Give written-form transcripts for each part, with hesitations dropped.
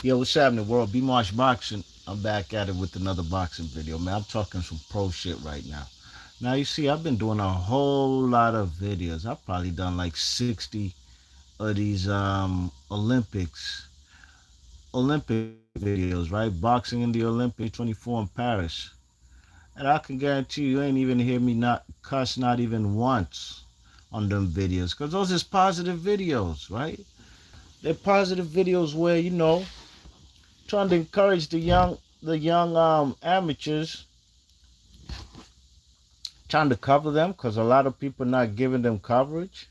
Yo, what's happening, world? B Marsh Boxing. I'm back at it with another boxing video, man. I'm talking some pro shit right now. Now, you see, I've been doing a whole lot of videos. I've probably done like 60 of these Olympic videos, right? Boxing in the Olympics 24 in Paris. And I can guarantee you ain't even hear me not cuss not even once on them videos. Because those is positive videos, right? They're positive videos where, trying to encourage the young amateurs, trying to cover them because a lot of people not giving them coverage.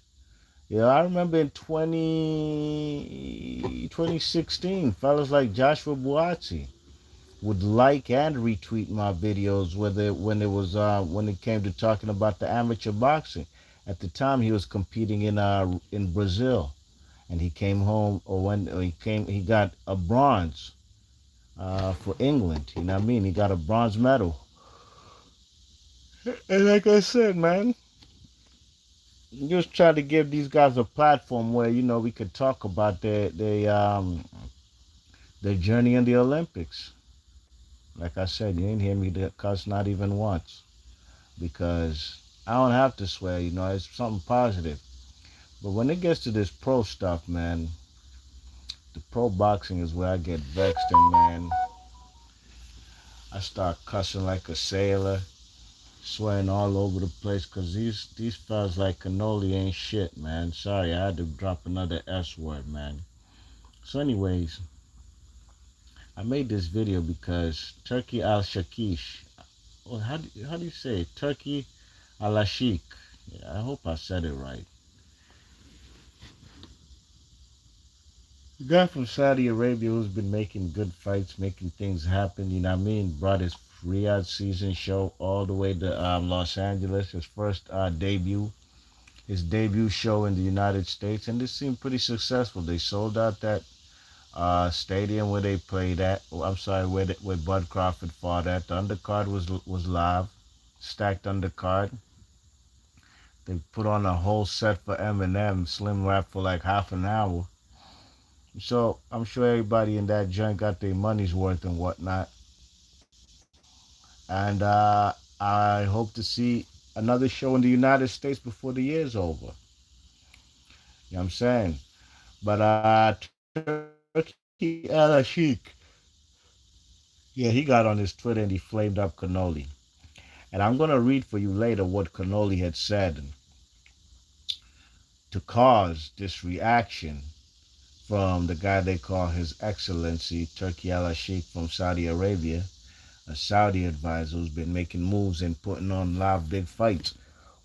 Yeah, I remember in 2016, fellas like Joshua Buatsi would like and retweet my videos whether when it came to talking about the amateur boxing. At the time, he was competing in Brazil, and he came home, or when he got a bronze for England. You know what I mean? He got a bronze medal. And like I said, man, just try to give these guys a platform where we could talk about their journey in the Olympics. Like I said, you ain't hear me cuss not even once because I don't have to swear. It's something positive. But when it gets to this pro stuff, man, the pro boxing is where I get vexed, and man, I start cussing like a sailor, swearing all over the place because these fellas like cannoli ain't shit, man. Sorry, I had to drop another S word, man. So, anyways, I made this video because Turki Alahshikh, oh, how do you say it? Turki Alahshikh. Yeah, I hope I said it right. The guy from Saudi Arabia who's been making good fights, making things happen, you know what I mean? Brought his Riyadh season show all the way to Los Angeles, his first his debut show in the United States, and this seemed pretty successful. They sold out that stadium where they played at. Oh, I'm sorry, where Bud Crawford fought at. The undercard was live, stacked undercard. They put on a whole set for Eminem, Slim Rap for like half an hour. So I'm sure everybody in that joint got their money's worth and whatnot. And I hope to see another show in the United States before the year's over. You know what I'm saying? But Turkey Alahshikh, yeah, he got on his Twitter and he flamed up Canoli. And I'm gonna read for you later what Canoli had said to cause this reaction from the guy they call His Excellency Turki Alahshikh from Saudi Arabia, a Saudi advisor who's been making moves and putting on live big fights,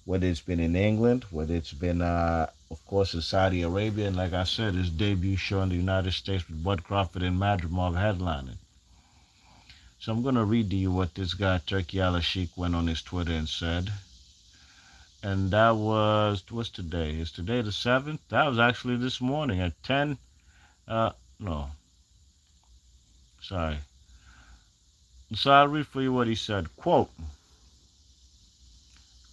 whether it's been in England, whether it's been, of course, in Saudi Arabia, and like I said, his debut show in the United States with Bud Crawford and Madrimov headlining. So I'm going to read to you what this guy, Turki Alahshikh, went on his Twitter and said. And that was, what's today? Is today the 7th? That was actually this morning at 10, no, sorry. So I'll read for you what he said. Quote,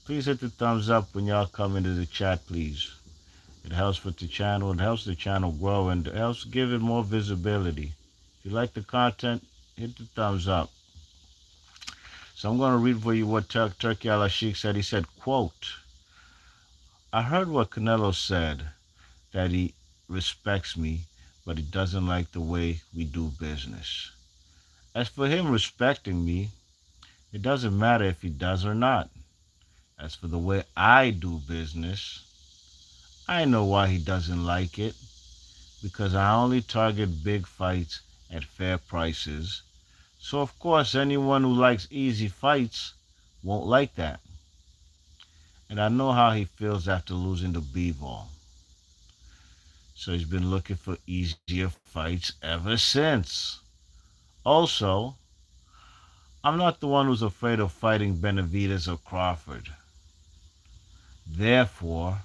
please hit the thumbs up when y'all come into the chat, please. It helps with the channel, it helps the channel grow, and it helps give it more visibility. If you like the content, hit the thumbs up. So I'm going to read for you what Turki Alahshikh said. He said, quote, I heard what Canelo said, that he respects me, but he doesn't like the way we do business. As for him respecting me, it doesn't matter if he does or not. As for the way I do business, I know why he doesn't like it, because I only target big fights at fair prices. So of course anyone who likes easy fights won't like that. And I know how he feels after losing the B-ball. So he's been looking for easier fights ever since. Also, I'm not the one who's afraid of fighting Benavidez or Crawford. Therefore,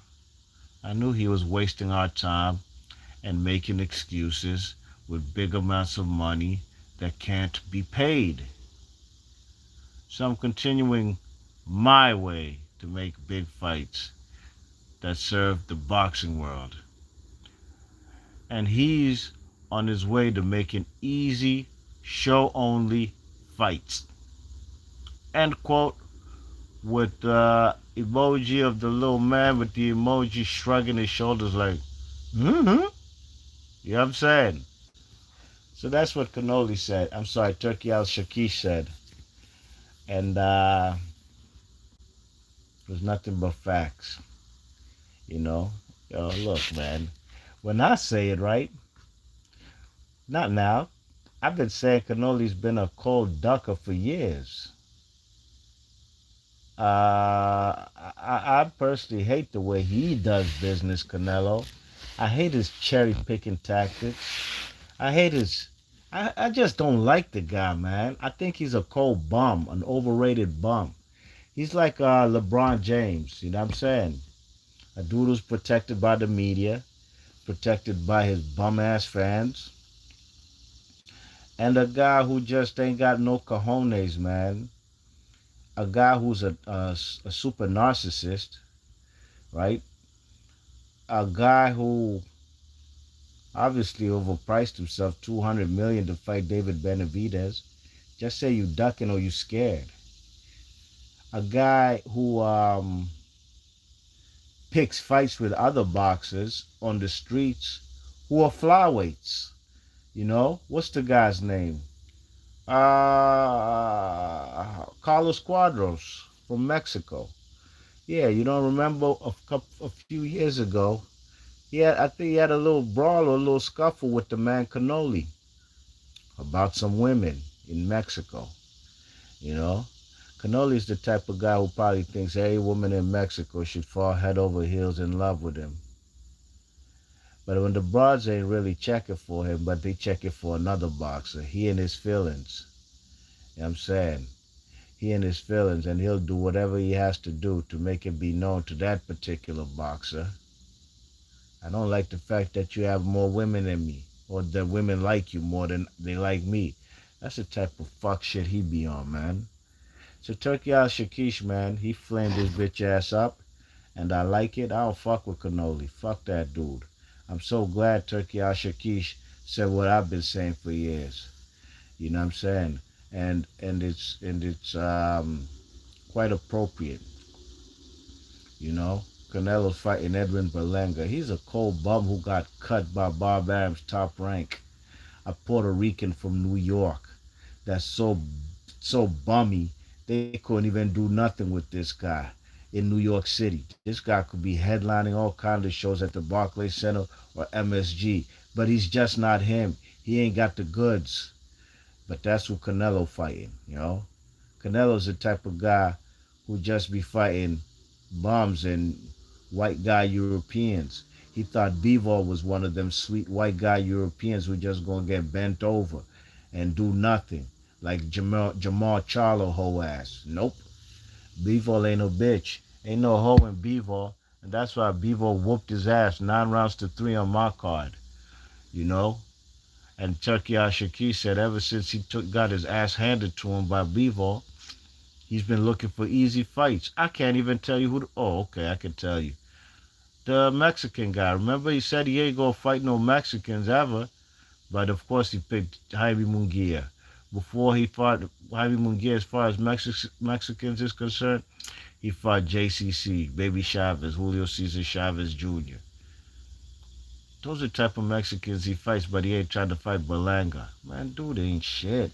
I knew he was wasting our time and making excuses with big amounts of money that can't be paid. So I'm continuing my way to make big fights that serve the boxing world. And he's on his way to making easy, show only fights. End quote. With the emoji of the little man with the emoji shrugging his shoulders like, mm-hmm. You know what I'm saying? So that's what Cannoli said. I'm sorry, Turki Alahshikh said. And it was nothing but facts. You know? Yo, look, man. When I say it, right? Not now. I've been saying Cannoli's been a cold ducker for years. I personally hate the way he does business, Canelo. I hate his cherry picking tactics. I hate his. I just don't like the guy, man. I think he's a cold bum, an overrated bum. He's like LeBron James, you know what I'm saying? A dude who's protected by the media, protected by his bum ass fans, and a guy who just ain't got no cojones, man. A guy who's a super narcissist, right? A guy who obviously overpriced himself 200 million to fight David Benavidez. Just say you ducking or you scared. A guy who picks fights with other boxers on the streets who are flyweights. You know, what's the guy's name? Carlos Cuadros from Mexico. Yeah, you don't remember a few years ago? I think he had a little brawl or a little scuffle with the man Canoli about some women in Mexico. You know, Canoli's the type of guy who probably thinks every woman in Mexico should fall head over heels in love with him. But when the broads ain't really checking for him, but they checking for another boxer, he and his feelings. You know what I'm saying? He and his feelings, and he'll do whatever he has to do to make it be known to that particular boxer. I don't like the fact that you have more women than me, or that women like you more than they like me. That's the type of fuck shit he be on, man. So Turki Alahshikh, man, he flamed his bitch ass up, and I like it. I don't fuck with Canoli. Fuck that dude. I'm so glad Turki Alahshikh said what I've been saying for years. You know what I'm saying? And it's quite appropriate. You know, Canelo's fighting Edwin Berlanga. He's a cold bum who got cut by Bob Arum's Top Rank, a Puerto Rican from New York. That's so bummy. They couldn't even do nothing with this guy in New York City. This guy could be headlining all kinds of shows at the Barclays Center or MSG, but he's just not him. He ain't got the goods. But that's who Canelo fighting, you know? Canelo's the type of guy who just be fighting bums and white guy Europeans. He thought Bivol was one of them sweet white guy Europeans who just gonna get bent over and do nothing. Like Jamal Charlo hoe ass. Nope. Bivol ain't no bitch. Ain't no hoe in Bivol. And that's why Bivol whooped his ass 9 rounds to 3 on my card. You know? And Turki Alahshikh said ever since got his ass handed to him by Bivol, he's been looking for easy fights. I can't even tell you oh, okay, I can tell you. The Mexican guy. Remember he said he ain't gonna fight no Mexicans ever. But of course he picked Jaime Munguia. Before he fought Jaime Munguia, as far as Mexicans is concerned, he fought JCC, Baby Chavez, Julio Cesar Chavez Jr. Those are the type of Mexicans he fights, but he ain't trying to fight Berlanga. Man, dude ain't shit.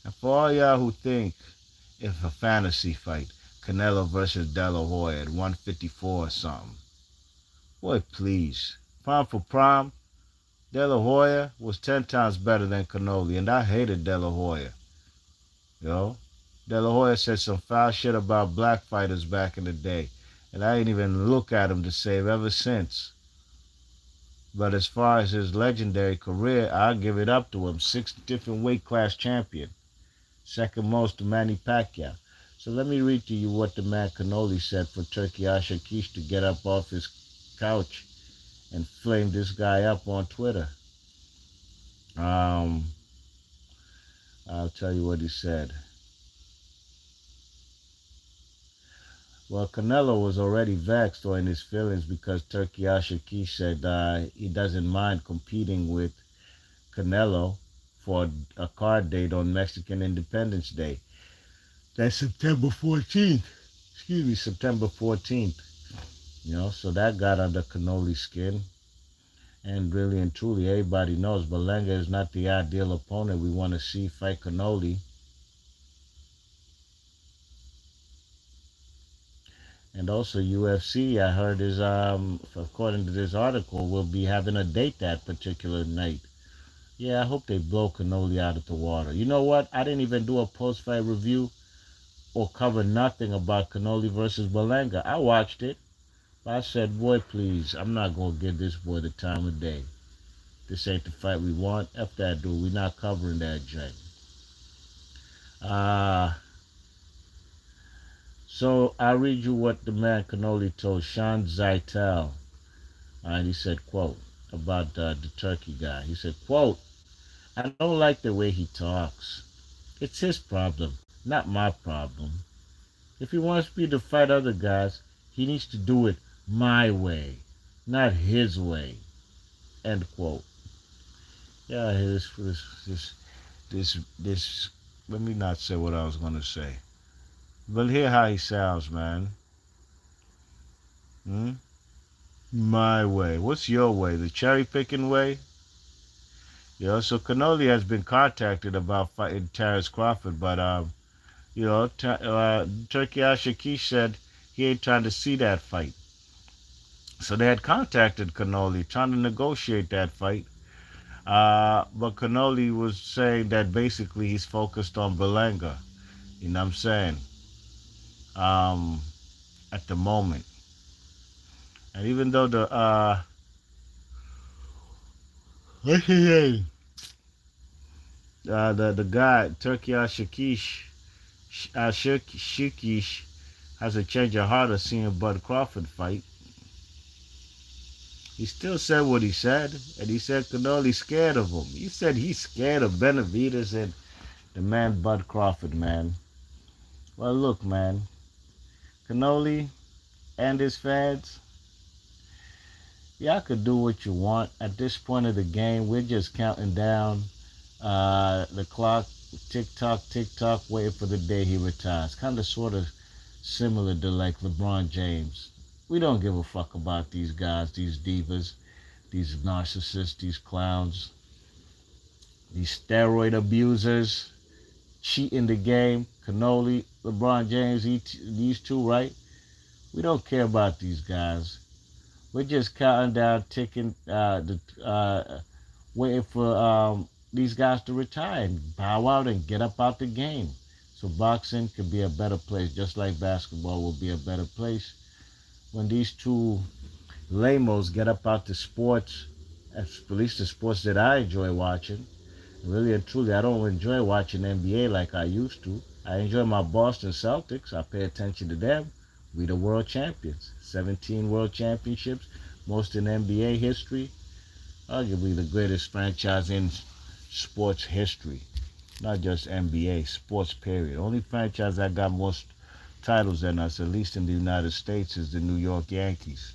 And for all y'all who think it's a fantasy fight, Canelo versus De La Hoya at 154 or something, boy, please. Prime for prime, De La Hoya was 10 times better than Canoli, and I hated De La Hoya. You know? De La Hoya said some foul shit about black fighters back in the day, and I ain't even look at him to save ever since. But as far as his legendary career, I'll give it up to him. 6 different weight class champion. Second most to Manny Pacquiao. So let me read to you what the man Canoli said for Turki Alahshikh to get up off his couch and flame this guy up on Twitter. I'll tell you what he said. Well, Canelo was already vexed or in his feelings because Turki Alahshikh said he doesn't mind competing with Canelo for a card date on Mexican Independence Day. That's September 14th. Excuse me, September 14th. So that got under Canoli's skin. And really and truly, everybody knows Berlanga is not the ideal opponent we want to see fight Canoli. And also UFC, I heard is according to this article, will be having a date that particular night. Yeah, I hope they blow Canoli out of the water. You know what? I didn't even do a post-fight review or cover nothing about Canoli versus Berlanga. I watched it. I said, boy, please, I'm not going to give this boy the time of day. This ain't the fight we want. F that dude. We're not covering that joint. Uh, so I'll read you what the man Canoli told Sean Zeitel. And he said, quote, about the Turkey guy. He said, quote, I don't like the way he talks. It's his problem, not my problem. If he wants me to fight other guys, he needs to do it my way, not his way. End quote. Yeah, this. Let me not say what I was gonna say, but hear how he sounds, man. Hmm? My way. What's your way? The cherry picking way? So Canoli has been contacted about fighting Terrence Crawford, but Turki Alahshikh said he ain't trying to see that fight. So they had contacted Canoli, trying to negotiate that fight. But Canoli was saying that basically he's focused on Berlanga. You know what I'm saying? Um, at the moment. And even though the guy Turki Alahshikh has a change of heart of seeing Bud Crawford fight. He still said what he said, and he said Canoli's scared of him. He said he's scared of Benavidez and the man Bud Crawford, man. Well, look, man, Canoli and his fans, y'all could do what you want. At this point of the game, we're just counting down the clock, tick tock, waiting for the day he retires. Kind of sort of similar to like LeBron James. We don't give a fuck about these guys, these divas, these narcissists, these clowns, these steroid abusers, cheating the game. Canoli, LeBron James, these two, right? We don't care about these guys. We're just counting down, ticking, waiting for these guys to retire and bow out and get up out the game. So boxing could be a better place, just like basketball will be a better place when these two lamos get up out the sports, at least the sports that I enjoy watching. Really and truly, I don't enjoy watching NBA like I used to. I enjoy my Boston Celtics. I pay attention to them. We the world champions. 17 world championships, most in NBA history. Arguably the greatest franchise in sports history. Not just NBA, sports period. Only franchise that got most titles than us, at least in the United States, is the New York Yankees.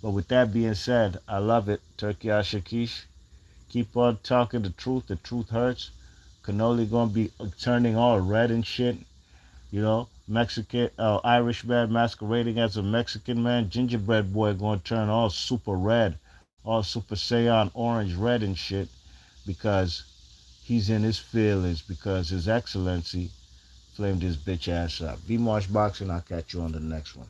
But with that being said, I love it. Turki Alahshikh. Keep on talking the truth. The truth hurts. Canoli gonna be turning all red and shit. Mexican, Irish man masquerading as a Mexican man. Gingerbread boy gonna turn all super red, all Super Saiyan orange red and shit because he's in his feelings because His Excellency flamed his bitch ass up. V Marsh Boxing. I'll catch you on the next one.